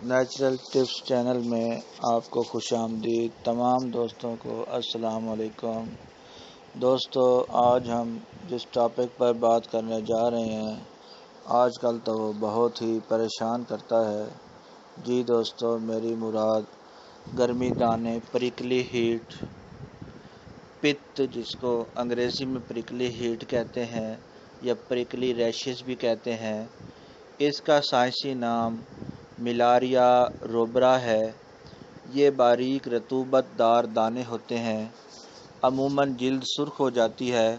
Natural tips channel میں آپ کو خوش آمدید۔ تمام دوستوں کو السلام علیکم۔ دوستو، آج ہم جس ٹاپک پر بات کرنے جا رہے ہیں آج کل تو وہ بہت ہی پریشان کرتا ہے۔ جی دوستو، میری مراد گرمی دانے، پرکلی ہیٹ، پت جس کو انگریزی میں پرکلی ہیٹ کہتے ہیں یا پرکلی ریشز بھی کہتے ہیں، اس کا سائنسی نام ملاریا روبرا ہے۔ یہ باریک رطوبت دار دانے ہوتے ہیں، عموماً جلد سرخ ہو جاتی ہے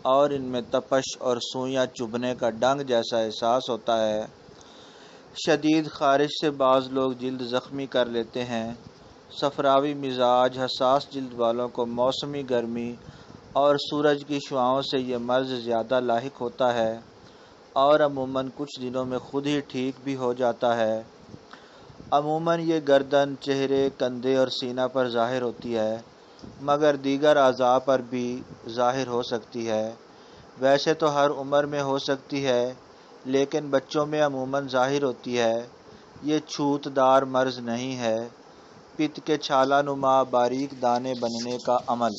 اور ان میں تپش اور سوئیاں چبھنے کا ڈنگ جیسا احساس ہوتا ہے۔ شدید خارش سے بعض لوگ جلد زخمی کر لیتے ہیں۔ صفراوی مزاج حساس جلد والوں کو موسمی گرمی اور سورج کی شعاؤں سے یہ مرض زیادہ لاحق ہوتا ہے اور عموماً کچھ دنوں میں خود ہی ٹھیک بھی ہو جاتا ہے۔ عموماً یہ گردن، چہرے، کندھے اور سینہ پر ظاہر ہوتی ہے، مگر دیگر اعضاء پر بھی ظاہر ہو سکتی ہے۔ ویسے تو ہر عمر میں ہو سکتی ہے، لیکن بچوں میں عموماً ظاہر ہوتی ہے۔ یہ چھوت دار مرض نہیں ہے۔ پت کے چھالہ نما باریک دانے بننے کا عمل۔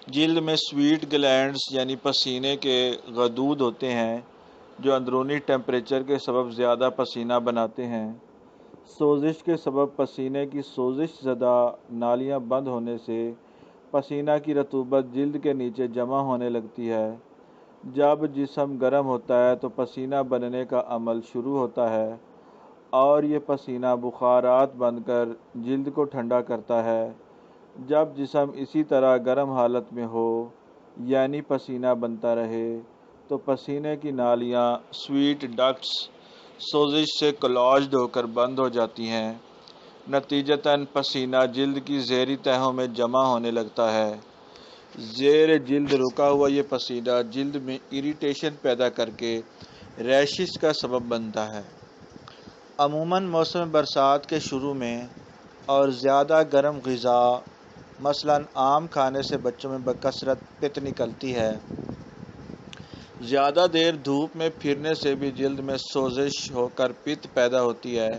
جلد میں سویٹ گلینڈز یعنی پسینے کے غدود ہوتے ہیں جو اندرونی ٹیمپریچر کے سبب زیادہ پسینہ بناتے ہیں۔ سوزش کے سبب پسینے کی سوزش زدہ نالیاں بند ہونے سے پسینہ کی رطوبت جلد کے نیچے جمع ہونے لگتی ہے۔ جب جسم گرم ہوتا ہے تو پسینہ بننے کا عمل شروع ہوتا ہے اور یہ پسینہ بخارات بن کر جلد کو ٹھنڈا کرتا ہے۔ جب جسم اسی طرح گرم حالت میں ہو یعنی پسینہ بنتا رہے تو پسینے کی نالیاں سویٹ ڈکٹس سوزش سے کلاجڈ ہو کر بند ہو جاتی ہیں۔ نتیجتاً پسینہ جلد کی زیریں تہوں میں جمع ہونے لگتا ہے۔ زیر جلد رکا ہوا یہ پسینہ جلد میں اریٹیشن پیدا کر کے ریشز کا سبب بنتا ہے۔ عموماً موسم برسات کے شروع میں اور زیادہ گرم غذا مثلاً آم کھانے سے بچوں میں بکثرت پت نکلتی ہے۔ زیادہ دیر دھوپ میں پھرنے سے بھی جلد میں سوزش ہو کر پت پیدا ہوتی ہے۔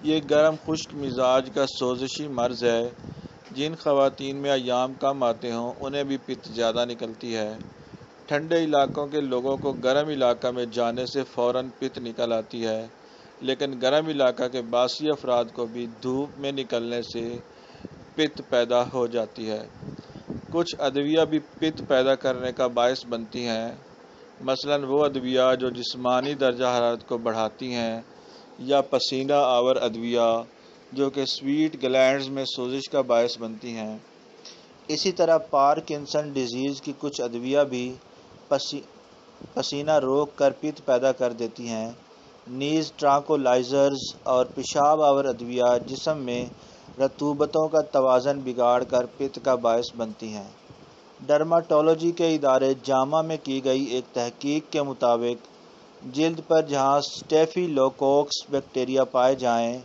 یہ گرم خشک مزاج کا سوزشی مرض ہے۔ جن خواتین میں ایام کم آتے ہوں انہیں بھی پت زیادہ نکلتی ہے۔ ٹھنڈے علاقوں کے لوگوں کو گرم علاقہ میں جانے سے فوراً پت نکل آتی ہے، لیکن گرم علاقہ کے باسی افراد کو بھی دھوپ میں نکلنے سے پت پیدا ہو جاتی ہے۔ کچھ ادویہ بھی پت پیدا کرنے کا باعث بنتی ہیں، مثلاً وہ ادویہ جو جسمانی درجہ حرارت کو بڑھاتی ہیں یا پسینہ آور ادویہ جو کہ سویٹ گلینڈز میں سوزش کا باعث بنتی ہیں۔ اسی طرح پارکنسن ڈیزیز کی کچھ ادویہ بھی پسینہ روک کر پت پیدا کر دیتی ہیں۔ نیز ٹرانکولائزرز اور پیشاب آور ادویہ جسم میں رطوبتوں کا توازن بگاڑ کر پت کا باعث بنتی ہیں۔ ڈرماٹولوجی کے ادارے جاما میں کی گئی ایک تحقیق کے مطابق جلد پر جہاں اسٹیفیلوکوکس بیکٹیریا پائے جائیں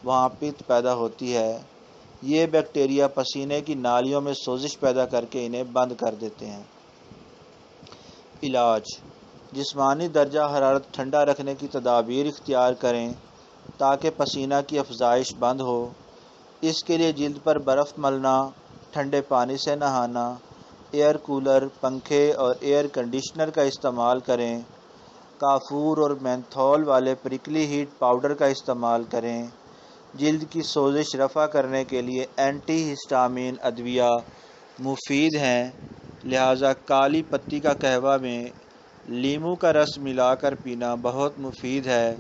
وہاں پت پیدا ہوتی ہے۔ یہ بیکٹیریا پسینے کی نالیوں میں سوزش پیدا کر کے انہیں بند کر دیتے ہیں۔ علاج: جسمانی درجہ حرارت ٹھنڈا رکھنے کی تدابیر اختیار کریں تاکہ پسینہ کی افزائش بند ہو۔ اس کے لیے جلد پر برف ملنا، ٹھنڈے پانی سے نہانا، ایئر کولر، پنکھے اور ایئر کنڈیشنر کا استعمال کریں۔ کافور اور مینتھول والے پرکلی ہیٹ پاؤڈر کا استعمال کریں۔ جلد کی سوزش رفع کرنے کے لیے اینٹی ہسٹامین ادویہ مفید ہیں، لہذا کالی پتی کا قہوہ میں لیموں کا رس ملا کر پینا بہت مفید ہے۔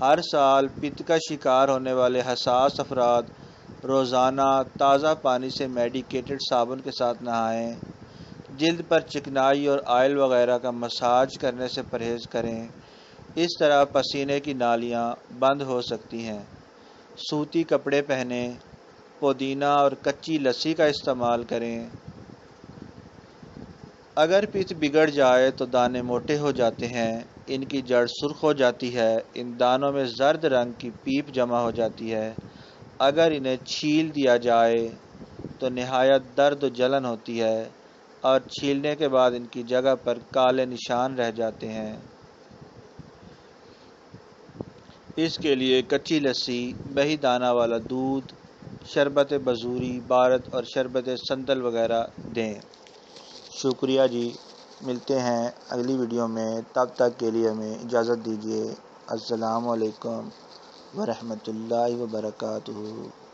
ہر سال پت کا شکار ہونے والے حساس افراد روزانہ تازہ پانی سے میڈیکیٹڈ صابن کے ساتھ نہائیں۔ جلد پر چکنائی اور آئل وغیرہ کا مساج کرنے سے پرہیز کریں، اس طرح پسینے کی نالیاں بند ہو سکتی ہیں۔ سوتی کپڑے پہنیں، پودینہ اور کچی لسی کا استعمال کریں۔ اگر پت بگڑ جائے تو دانے موٹے ہو جاتے ہیں، ان کی جڑ سرخ ہو جاتی ہے، ان دانوں میں زرد رنگ کی پیپ جمع ہو جاتی ہے۔ اگر انہیں چھیل دیا جائے تو نہایت درد و جلن ہوتی ہے اور چھیلنے کے بعد ان کی جگہ پر کالے نشان رہ جاتے ہیں۔ اس کے لیے کچی لسی، بہی دانہ والا دودھ، شربت بزوری، بارد اور شربت سنتل وغیرہ دیں۔ شکریہ جی، ملتے ہیں اگلی ویڈیو میں، تب تک کے لیے ہمیں اجازت دیجیے۔ السلام علیکم ورحمۃ اللہ وبرکاتہ۔